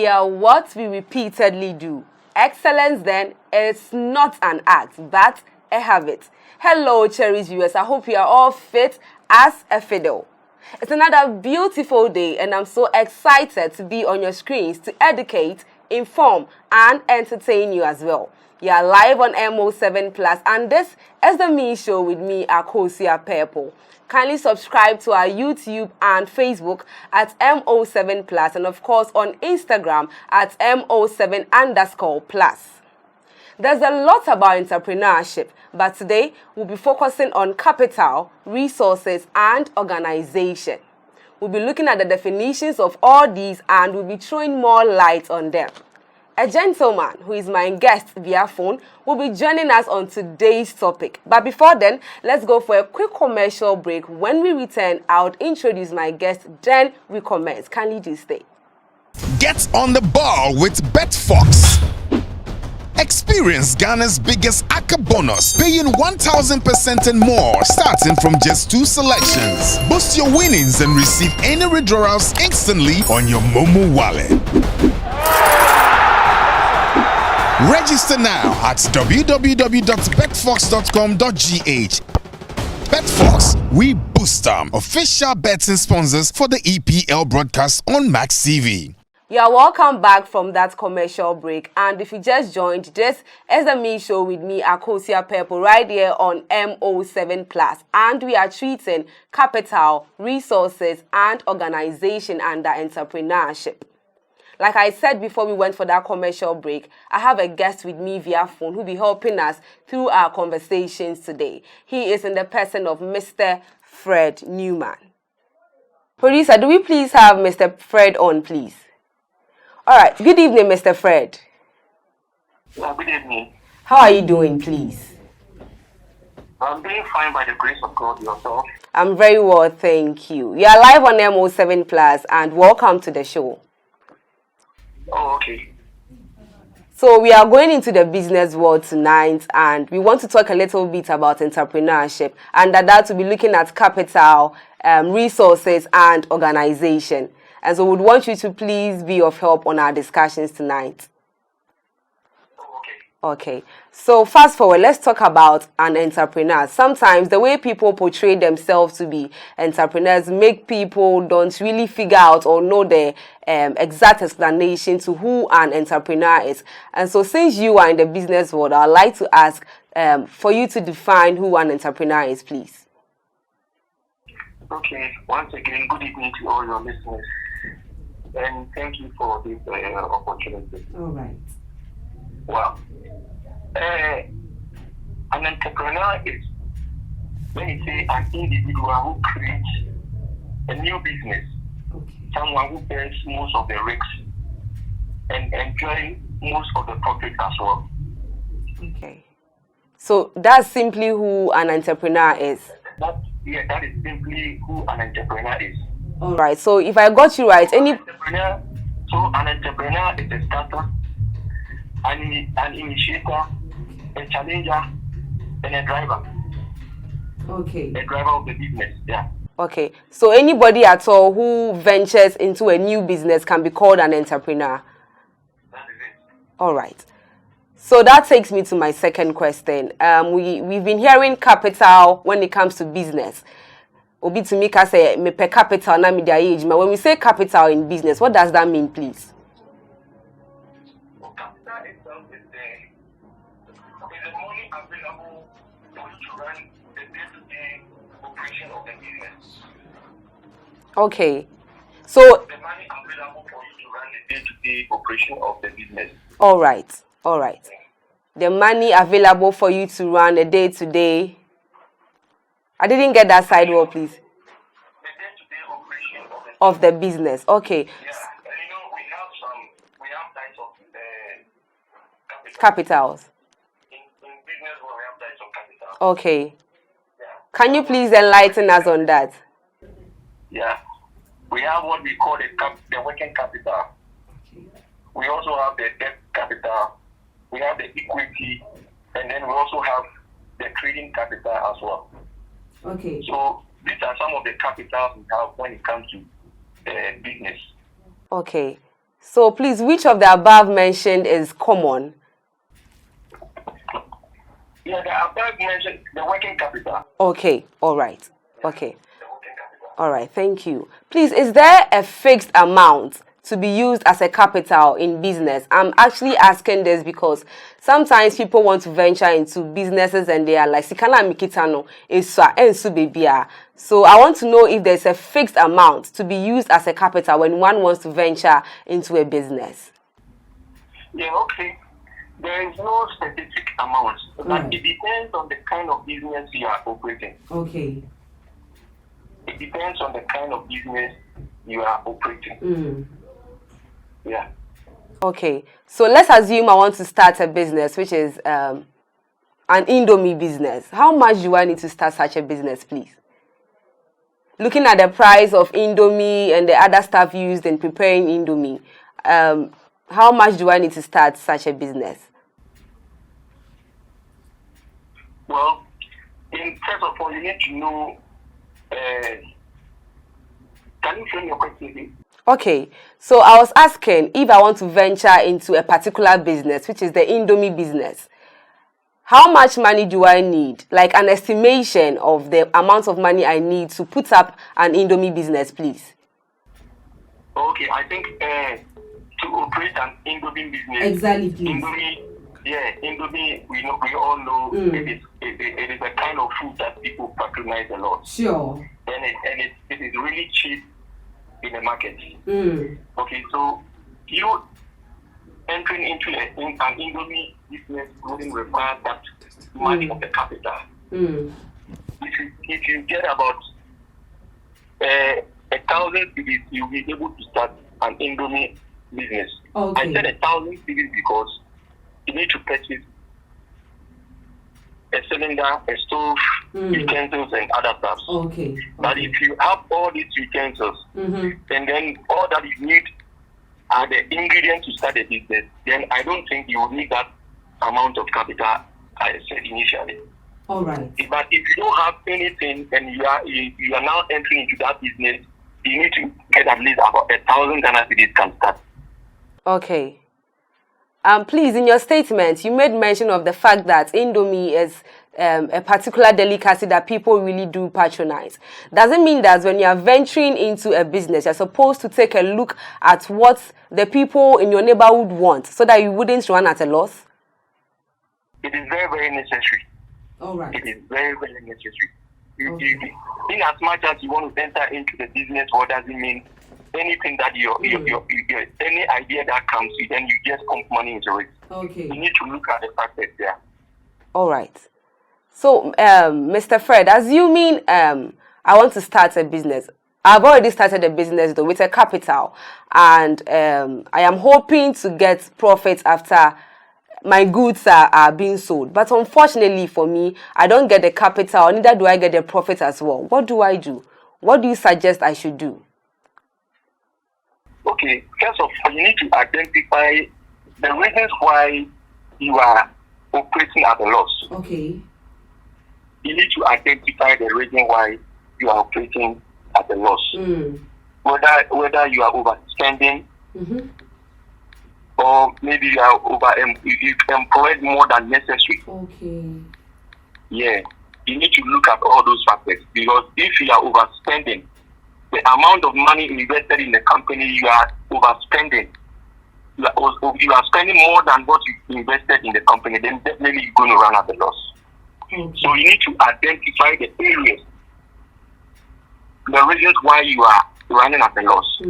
We are what we repeatedly do. Excellence, then, is not an act, but a habit. Hello, cherished viewers. I hope you are all fit as a fiddle. It's another beautiful day, and I'm so excited to be on your screens to educate, inform, and entertain you as well. You are live on MO7 Plus, and this is the Me Show with me, Akosia Purple. Kindly subscribe to our YouTube and Facebook at MO7 Plus, and of course on Instagram at MO7_Plus. There's a lot about entrepreneurship, but today we'll be focusing on capital, resources, and organization. We'll be looking at the definitions of all these, and we'll be throwing more light on them. A gentleman who is my guest via phone will be joining us on today's topic. But before then, let's go for a quick commercial break. When we return, I'll introduce my guest, then we commence. Kindly do stay. Get on the ball with BetFox. Experience Ghana's biggest ACA bonus, paying 1,000% and more, starting from just 2 selections. Boost your winnings and receive any withdrawals instantly on your Momo wallet. Register now at www.betfox.com.gh. BetFox, we boost them. Official betting sponsors for the EPL broadcast on Max TV. You are welcome back from that commercial break, and if you just joined, this is the Me Show with me, Akosia Purple, right here on MO7 Plus, and we are treating capital, resources, and organization under entrepreneurship. Like I said before we went for that commercial break, I have a guest with me via phone who will be helping us through our conversations today. He is in the person of Mr. Fred Newman. Producer, do we please have Mr. Fred on, please? All right. Good evening, Mr. Fred. Well, good evening. How are you doing, please? I'm doing fine by the grace of God. Yourself? I'm very well, thank you. You are live on MO7 Plus, and welcome to the show. Oh, okay. So we are going into the business world tonight, and we want to talk a little bit about entrepreneurship, and that will be looking at capital, resources, and organization. And so we would want you to please be of help on our discussions tonight. Okay, so fast forward, let's talk about an entrepreneur. Sometimes the way people portray themselves to be entrepreneurs make people don't really figure out or know the exact explanation to who an entrepreneur is. And so since you are in the business world, I'd like to ask for you to define who an entrepreneur is, please. Okay, once again, good evening to all your listeners. And thank you for this opportunity. All right. Well, an entrepreneur is, when you say an individual who creates a new business, someone who bears most of the risks and enjoy most of the profit as well. Okay. So that's simply who an entrepreneur is. That is simply who an entrepreneur is. All right. So if I got you right, an entrepreneur is a starter, an initiator, a challenger, and a driver. Okay. A driver of the business, yeah. Okay. So anybody at all who ventures into a new business can be called an entrepreneur. That is it. All right. So that takes me to my second question. We've been hearing capital when it comes to business. Obi to make us say me per capital na media age. When we say capital in business, what does that mean, please? Capital itself is the money available to run the day-to-day operation of the business. Okay. So the money available for you to run the day-to-day operation of the business. All right. All right. The money available for you to run a day-to-day. I didn't get that side well, please. The day-to-day operation of the business. Okay. Yeah. And we have types of capitals. In business, we have types of capital. Okay. Yeah. Can you please enlighten us on that? Yeah. We have what we call the working capital. We also have the debt capital. We have the equity, and then we also have the trading capital as well. Okay. So these are some of the capitals we have when it comes to business. Okay. So please, which of the above mentioned is common? Yeah, the above mentioned the working capital. Okay, all right. Okay. All right, thank you. Please, is there a fixed amount to be used as a capital in business? I'm actually asking this because sometimes people want to venture into businesses and they are like, Sikana Mikitano, Ensu. So I want to know if there's a fixed amount to be used as a capital when one wants to venture into a business. Yeah, okay. There is no specific amount, but it depends on the kind of business you are operating. Okay. It depends on the kind of business you are operating. Yeah. Okay. So let's assume I want to start a business, which is an Indomie business. How much do I need to start such a business, please? Looking at the price of Indomie and the other stuff used in preparing Indomie, how much do I need to start such a business? Well, first of all, you need to know. Can you frame your question, please? Okay, so I was asking if I want to venture into a particular business, which is the Indomie business. How much money do I need? Like an estimation of the amount of money I need to put up an Indomie business, please. Okay, I think to operate an Indomie business. Exactly, please. Indomie, we all know it is a kind of food that people patronize a lot. Sure. And it is really cheap in the market. Okay, so you entering into an Indomie business wouldn't require that money of the capital. If you get about 1,000 cedis, you'll be able to start an Indomie business. Okay. I said 1,000 cedis because you need to purchase a cylinder, a stove, utensils, and other stuff. Okay. But if you have all these utensils, and then all that you need are the ingredients to start a business, then I don't think you will need that amount of capital I said initially. All right. But if you don't have anything and you are now entering into that business, you need to get at least about 1,000 Ghana cedis can start. Okay. Please, in your statement, you made mention of the fact that Indomie is a particular delicacy that people really do patronize. Does it mean that when you are venturing into a business, you're supposed to take a look at what the people in your neighborhood want so that you wouldn't run at a loss? It is very, very necessary. All right. It is very, very necessary. In as much as you want to enter into the business, what does it mean? Anything that any idea that comes, then you just pump money into it. Okay. You need to look at the factors there. All right. So, Mr. Fred, assuming I want to start a business, I've already started a business though with a capital, and I am hoping to get profits after my goods are being sold. But unfortunately for me, I don't get the capital, neither do I get the profit as well. What do I do? What do you suggest I should do? Okay, first of all, you need to identify the reasons why you are operating at a loss. Okay. You need to identify the reason why you are operating at a loss. Whether you are overspending, or maybe you are you've employed more than necessary. Okay. Yeah, you need to look at all those factors, because if you are overspending, the amount of money invested in the company, you are overspending. You are spending more than what you invested in the company, then definitely you're going to run at a loss. Okay. So you need to identify the areas, the reasons why you are running at a loss.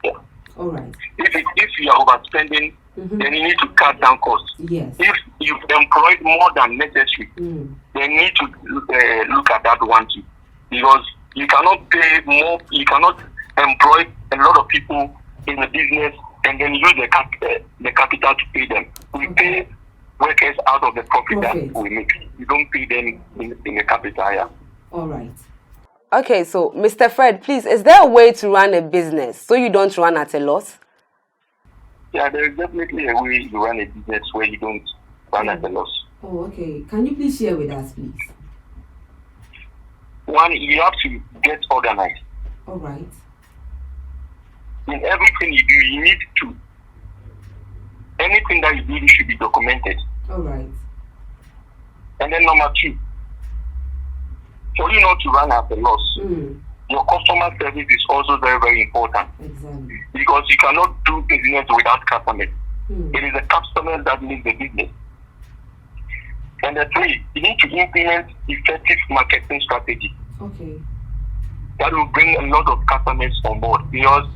Yeah. All right. If you are overspending, then you need to cut down costs. Yes. If you've employed more than necessary, then you need to look at that one too, because you cannot pay more. You cannot employ a lot of people in the business and then use the capital to pay them. We pay workers out of the profit that we make. You don't pay them in the capital. Yeah. All right. Okay, so Mr. Fred, please, is there a way to run a business so you don't run at a loss? Yeah, there is definitely a way to run a business where you don't run at a loss. Oh, okay. Can you please share with us, please? One, you have to get organized. All right. in everything you do, you need to, anything that you do should be documented. All right. And then number 2, for you not to run at a loss, your customer service is also very, very important. Exactly. Because you cannot do business without customers. It is the customers that make the business. And the 3, you need to implement effective marketing strategy. Okay. That will bring a lot of customers on board, because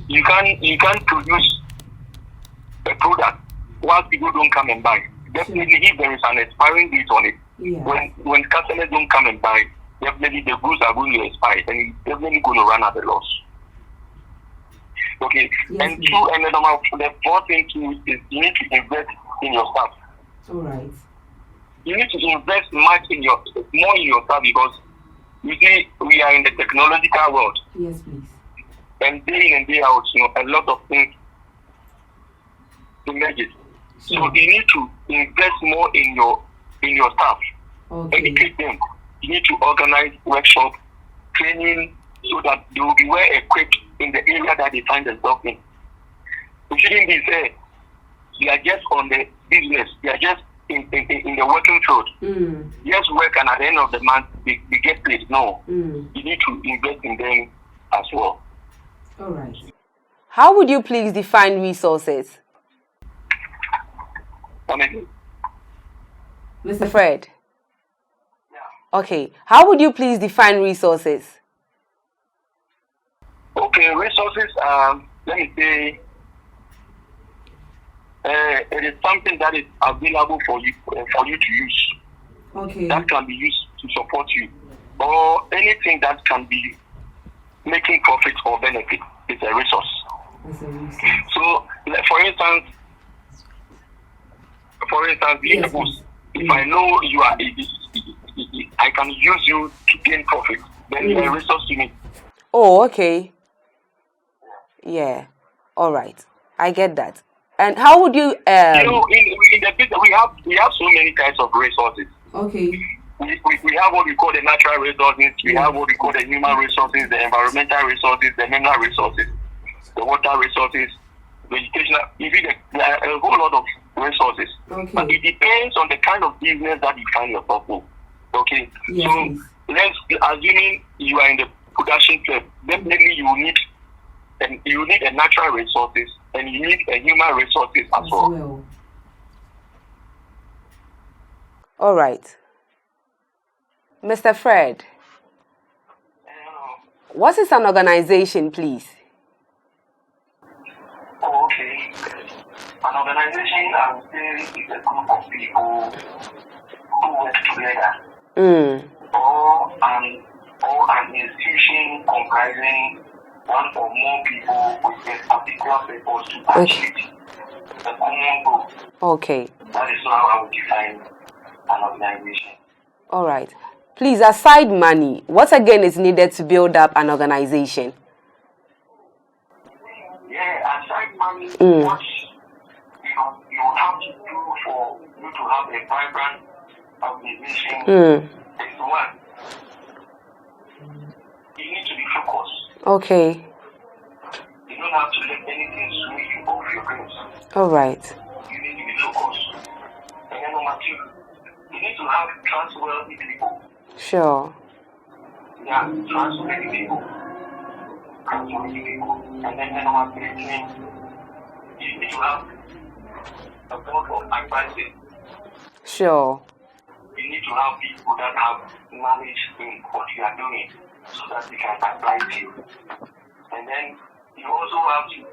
you can't produce a product while people don't come and buy. Definitely, if there is an expiring date on it, when customers don't come and buy, definitely the goods are going to expire, and it's definitely going to run at a loss. Okay, and 2, and the 4th thing too is you need to invest in your staff. All right. You need to invest more in your staff, because you see we are in the technological world. Yes, please. And day in and day out, a lot of things emerge. So you need to invest more in your staff. Okay. Educate them. You need to organize workshop, training, so that they will be well equipped in the area that they find themselves in. It shouldn't be said they are just on the business, they are just in the working field. Yes, work, and at the end of the month they get paid. No. You need to invest in them as well. All right. How would you please define resources? Mr. Fred? Yeah. Okay. How would you please define resources? Okay, resources, let me say, it is something that is available for you to use. Okay. That can be used to support you, or anything that can be making profit or benefit is a resource. It's a resource. So, for instance, if I know you are, I can use you to gain profit, then you're a resource to me. Oh, okay. Yeah. All right. I get that. And how would you? In the business, we have so many types of resources. Okay. We have what we call the natural resources. We have what we call the human resources, the environmental resources, the mineral resources, the water resources, vegetational. There are a whole lot of resources. Okay. But it depends on the kind of business that you find yourself in. Okay. Yes, so let's assuming you are in the production field, definitely you need a natural resources, and you need a human resources as well. All right. Mr. Fred, what is an organization, please? Oh, okay. An organization, I would say, is a group of people who work together. Or an institution comprising one or more people with a particular purpose to achieve a common goal. Okay. That is how I would define an organization. All right. Please, aside money, what again is needed to build up an organization? Yeah, aside money, what you have to do for you to have a vibrant organization is one. You need to be focused. Okay. You don't have to let anything sway you off your goals. All right. You need to be focused. And then number 2, you need to have trustworthy people. Sure. Yeah, trustworthy people. And then number 3, you need to have a board of advisors. Sure. You need to have people that have knowledge in what you are doing, so that they can advise you. And then you also have to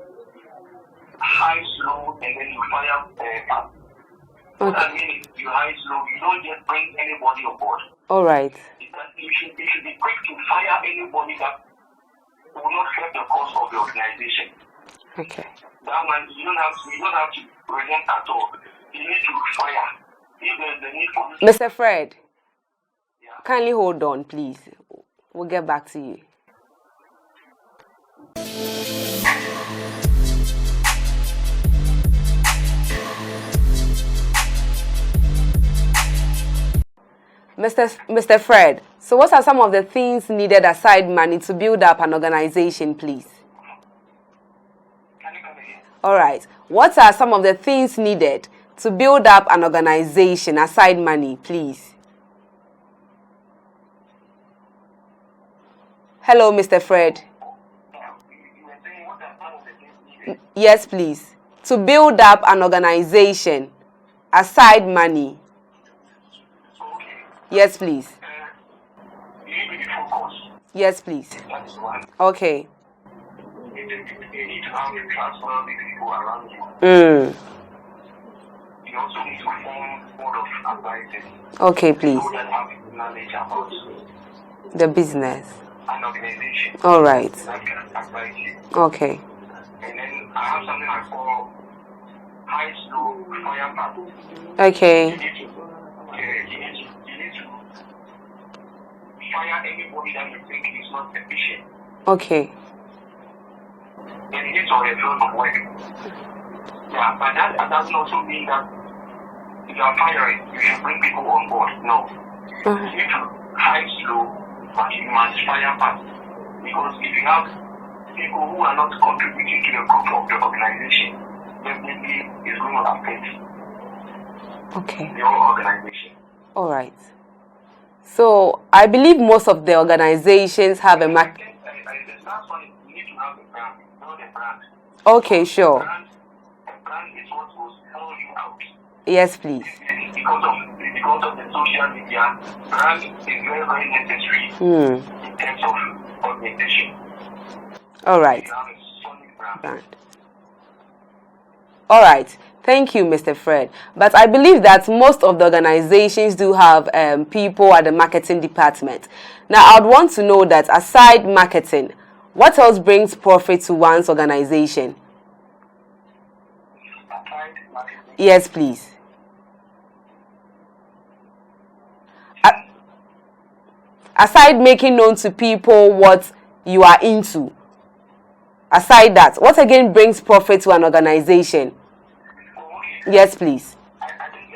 high, slow, and then you fire fast. What I mean is, you high, slow, you don't just bring anybody on board. All right. You should be quick to fire anybody that will not help the cause of the organization. Okay. That one, you don't have to resent at all. You need to fire. If there's the need for this. Mr. Fred, kindly hold on, please. We'll get back to you. Mr. Fred, so what are some of the things needed aside money to build up an organization, please? All right. What are some of the things needed to build up an organization aside money, please? Hello, Mr. Fred. Yes, please. To build up an organization aside money. Yes, please. Yes, please. Okay. You need to have a trustworthy people around you. You also need to form board of advisors. Okay, please. People that have knowledge about The business. an organization. All right. That can advise you. Okay. And then I have something I call high slow fire path. Okay. You need to fire anybody that you think is not efficient. Okay. And it is on a field of work. Yeah, but that doesn't also mean that if you are firing, you should bring people on board. No. You need to high slow, but you must fire fast. Because if you have people who are not contributing to the growth of the organization, definitely it's going to affect Okay. your organization. All right. So I believe most of the organizations have a market. The last one is you need to have a brand, not a brand. Okay, sure. A brand is what will sell you out. Yes, please. Because of the social media, brand is very, very necessary in terms of organization. All right. You have a solid brand. All right. Thank you, Mr. Fred. But I believe that most of the organizations do have people at the marketing department. Now, I would want to know that aside marketing, what else brings profit to one's organization? Aside marketing, Yes, please. Aside making known to people what you are into, aside that, what again brings profit to an organization? Yes, please. I think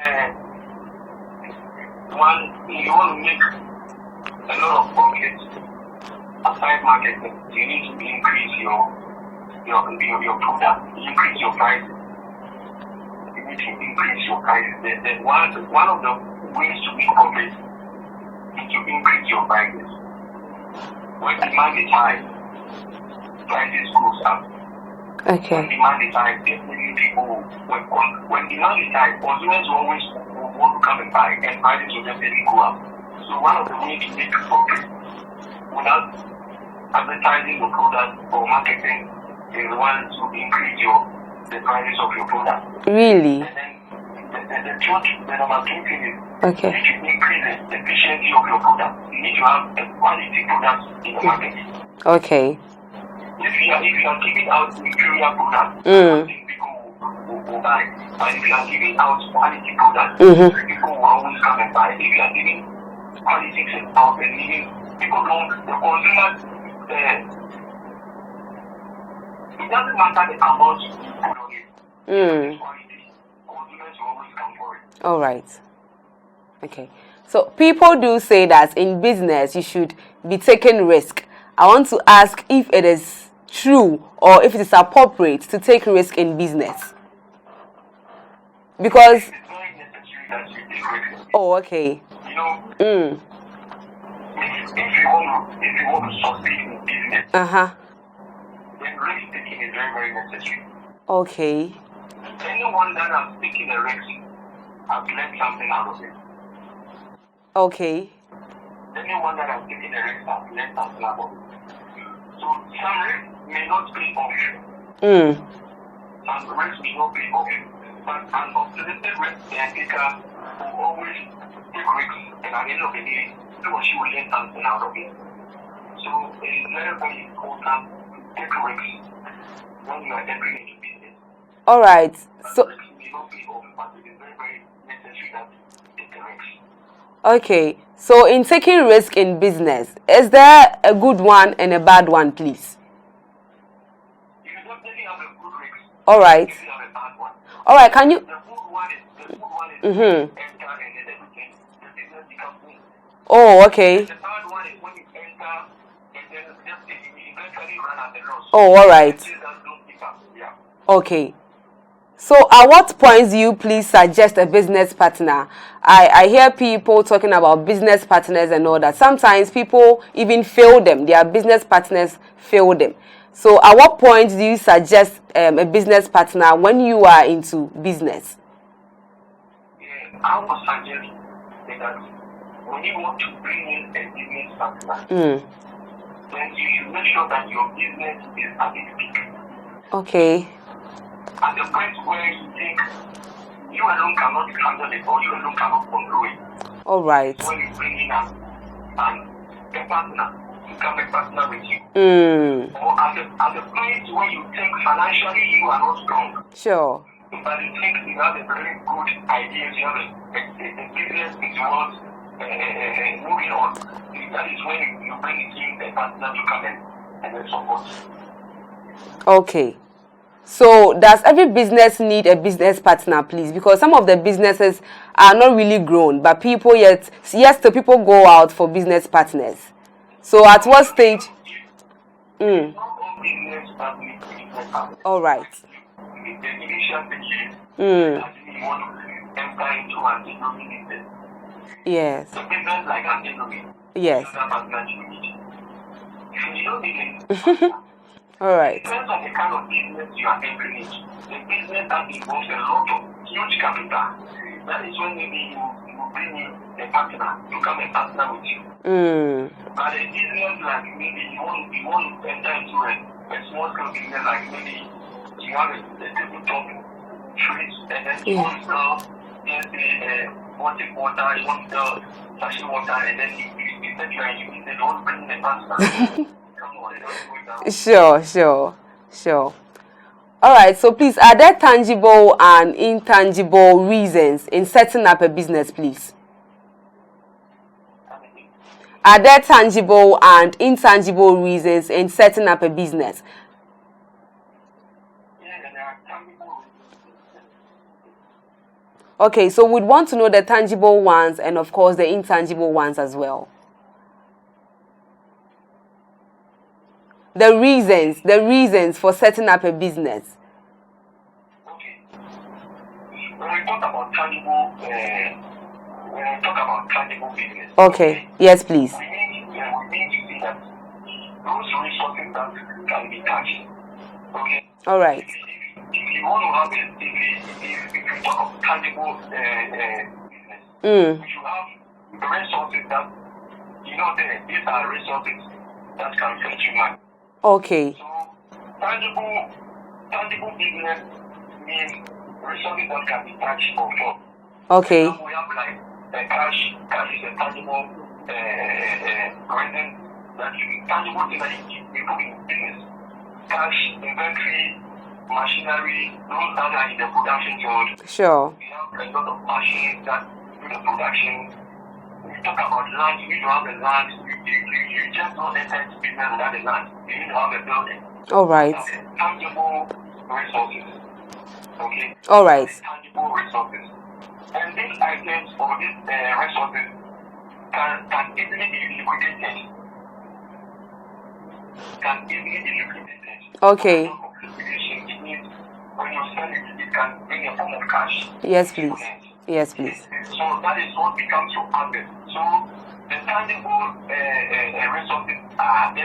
one, you want to make a lot of profit aside marketing, you need to increase your product, increase your price. You need to increase your price. One of the ways to make profit is to increase your prices. When demand is high, prices goes up. Okay. When demand is high, definitely people when demand is high, consumers will always want to come and buy, and prices will definitely go up. So one of the ways to make profit without advertising your product or marketing is one to increase the prices of your product. Really? And then the number two thing is Okay. you need to increase the efficiency of your product. You need to have a quality product in the market. Okay. If you are giving out inferior products, I think people will buy. But if you are giving out quality products, people will always come and buy. If you are giving quality out and leaving, people don't, the consumers, it doesn't matter the amount you put on it. Quality, consumers will always come for it. All right. Okay. So people do say that in business you should be taking risk. I want to ask if it is true or if it is appropriate to take risk in business. Because It's very necessary that you take risk. oh, okay. You know, if you want to succeed in business, then risk taking is very, very necessary. Okay. Anyone that has taken a risk has learned something out of it. Okay. Anyone that has taken a risk has learned something out of it. So some risk may not pay off. Some risk may not pay off. But an optimistic risk taker will always take risks, and at the end of the day, he or she will learn something out of it. So it is very, very important to take risks when you are entering into business. All right. So Risks may not pay off, but it is very, very necessary that you take the risks. okay. So in taking risk in business, is there a good one and a bad one, please? You definitely have a good risk. All right. You have a bad one. All right. Can you? The good one is enter and then everything. The business becomes boom. Oh, okay. The bad one is when you enter and then you eventually run at the loss. Oh, all right. Things that don't pick up. Yeah. Okay. So at what points do you please suggest a business partner? I hear people talking about business partners and all that. Sometimes people even fail them. Their business partners fail them. So at what point do you suggest a business partner when you are into business? I would suggest that when you want to bring in a business partner, then you should make sure that your business is at its peak. Okay. At the point where you think you alone cannot handle it or you alone cannot control it. All right. When you bring in a partner, to come a partner with you. Or at the point where you think financially you are not strong. Sure. But you think you have a very good idea, you have a business is worth moving on. That is when you bring in a partner to come in and then support. Okay. So does every business need a business partner, please? Because some of the businesses are not really grown, but people still people go out for business partners. So at what stage? All right. Yes. Yes. All right. Depends on the kind of business you are entering into. The business that involves a lot of huge capital, that is when maybe you bring in a partner to come and partner with you. But a business like maybe you want to enter into a small scale business like maybe you have a tabletop treat and then you want to sell just bottled water, you want to sell sachet water and then you said you are using the don't bring in a partner. Sure. All right, so please, are there tangible and intangible reasons in setting up a business, please? Are there tangible and intangible reasons in setting up a business? Okay, so we'd want to know the tangible ones and, of course, the intangible ones as well. The reasons for setting up a business. Okay. When we talk about tangible business. Okay. Yes, please. We need to see that those resources that can be touched. Okay. All right. If you want to have if you talk of tangible business, you should have resources that these are resources that can fetch you money. Okay. So tangible business means resources that can be touched or felt. Okay. So we have like cash is a tangible reason that tangible thing that you put in business. Cash, inventory, machinery, those that are in the production field. Sure. We have a lot of machines that do the production. We talk about land, you need to have a land. You just don't enter into business without a land. You need to have a building. All right. Tangible resources. Okay? All right. Tangible resources. And these items or these resources can easily be liquidated. Okay. When you sell it, it can bring a form of cash. Yes, please. Yes, please. So that is what becomes your asset. So the tangible resources are the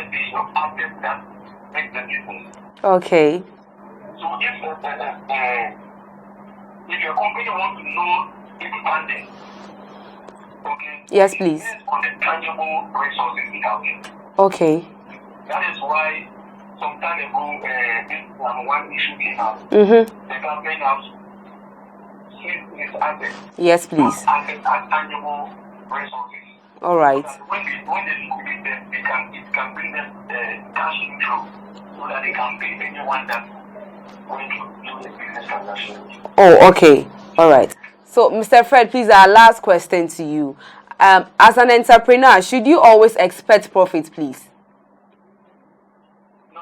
assets that make the business. Okay. So if your company wants to know its funding, okay? Yes, please. Based on the tangible resources we have. Okay. That is why some time ago, this one issue came out. The government has seized its assets. Yes, please. Assets are tangible resources. All right. So when they liquidate them, it can bring them cash inflow so that they can pay anyone that's going to do the business transaction. Oh, okay. All right. So, Mr. Fred, please, our last question to you. As an entrepreneur, should you always expect profit, please? No.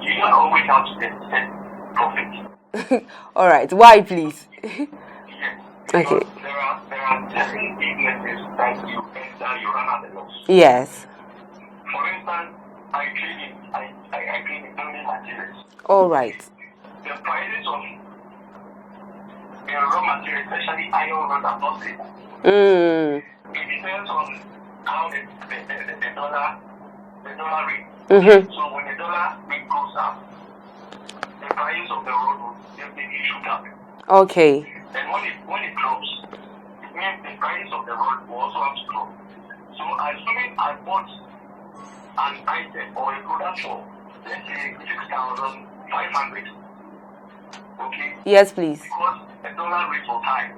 You don't always have to expect profit. All right. Why, please? Yes. Okay. There are certain businesses that you enter, you run at a loss. Yes. For instance, I trade in building materials. All right. prices of raw material, especially iron rod, are not stable. It depends on how the dollar rate. So when the dollar rate goes up, the price of the road will definitely shoot up. Okay. And when it drops, it means the price of the road will also have to drop. So assuming I bought an item or a product for, let's say, 6,500. Okay? Yes, please. Because the dollar rate was high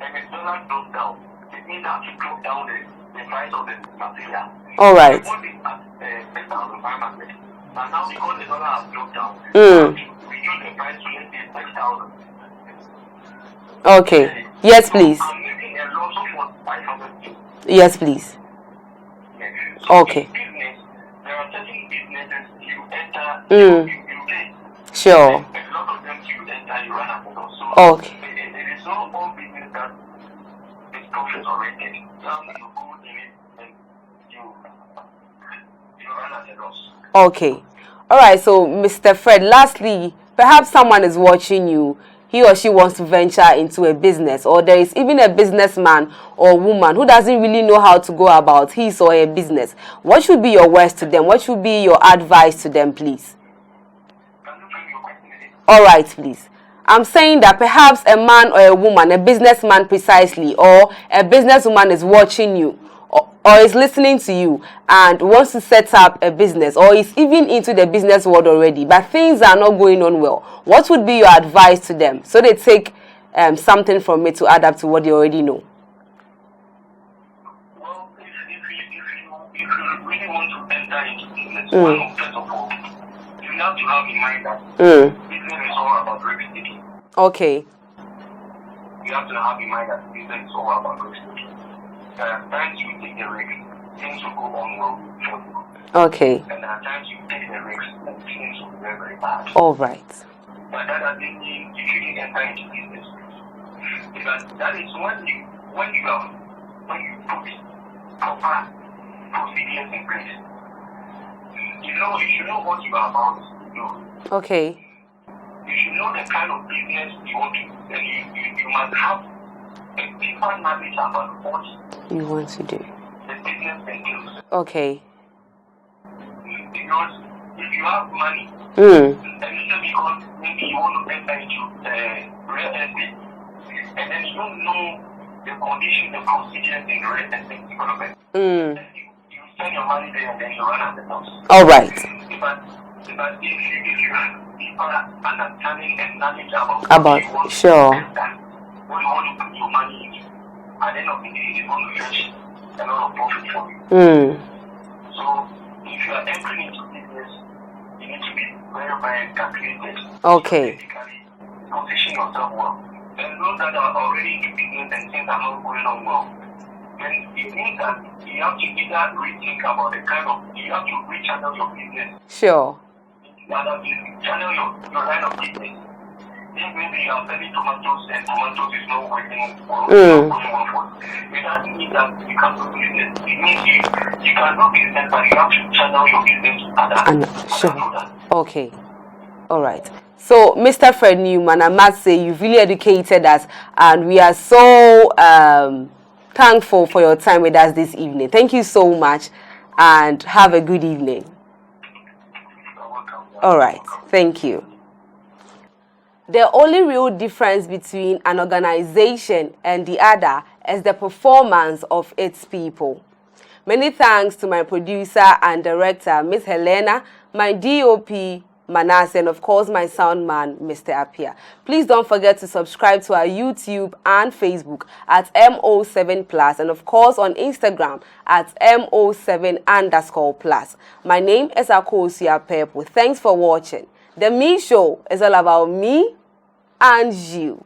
and the dollar dropped down, it means that to drop down the price of the material. All right. I bought it at 6,500. But now because the dollar has dropped down, reduce the price to let's say 6,000. Okay. Yes, please. I'm making a loss of 500. Yes, please. So okay. In business, there are certain businesses you enter, you pay. Sure. A lot of them you enter, you run out of loss. So Okay. it is not all business that is profit oriented. Some you go in it and you run at a loss. Okay. All right. So, Mr. Fred, lastly, perhaps someone is watching you. He or she wants to venture into a business, or there is even a businessman or woman who doesn't really know how to go about his or her business. What should be your words to them? What should be your advice to them, please? All right, please. I'm saying that perhaps a man or a woman, a businessman precisely, or a businesswoman is watching you or is listening to you and wants to set up a business or is even into the business world already, but things are not going on well. What would be your advice to them so they take something from it to add up to what they already know? Well, if you really want to enter into business, first of all, you have to have in mind that business is all about risk taking. Okay. You have to have in mind that business is all about risk taking. Times you take the risk, things will go on well for you. Okay. And at times you take the risk, and things will be very, very bad. All right. But that doesn't mean you shouldn't enter into business. Because that is when you put proper procedures in place. You should know what you are about to do. Okay. You should know the kind of business you want to do, and you must have a deeper knowledge about what you want to do. The business entails. Okay. Because if you have money, and because maybe you want to enter into real estate, and then you don't know the conditions, the procedures in real estate development, you spend your money there and then you run out the house. All right. But if you have deeper understanding and knowledge about what you want to invest, what you want to put your money into, at the end of the day, it's going to fetch a lot of profit for you. So, if you are entering into business, you need to be very, very calculated. Okay. Position yourself well. And those that are already into business and things are not going on well, then it means that you have to either rethink about the kind of, you have to rechannel your business. Sure. Channel your line of business. If maybe you are selling tomatoes and tomatoes is not working well, it doesn't mean that you can't do business. It means you can do business, but you have to channel your business to other sure. Okay. All right. So, Mr. Fred Newman, I must say you've really educated us, and we are so thankful for your time with us this evening. Thank you so much, and have a good evening. All right. Thank you. The only real difference between an organization and the other is the performance of its people. Many thanks to my producer and director, Miss Helena, my DOP, Manasseh, and of course my sound man, Mr. Apia. Please don't forget to subscribe to our YouTube and Facebook at MO7+, and of course on Instagram at MO7_+. My name is Akosia Purple. Thanks for watching. The Me Show is all about me and you.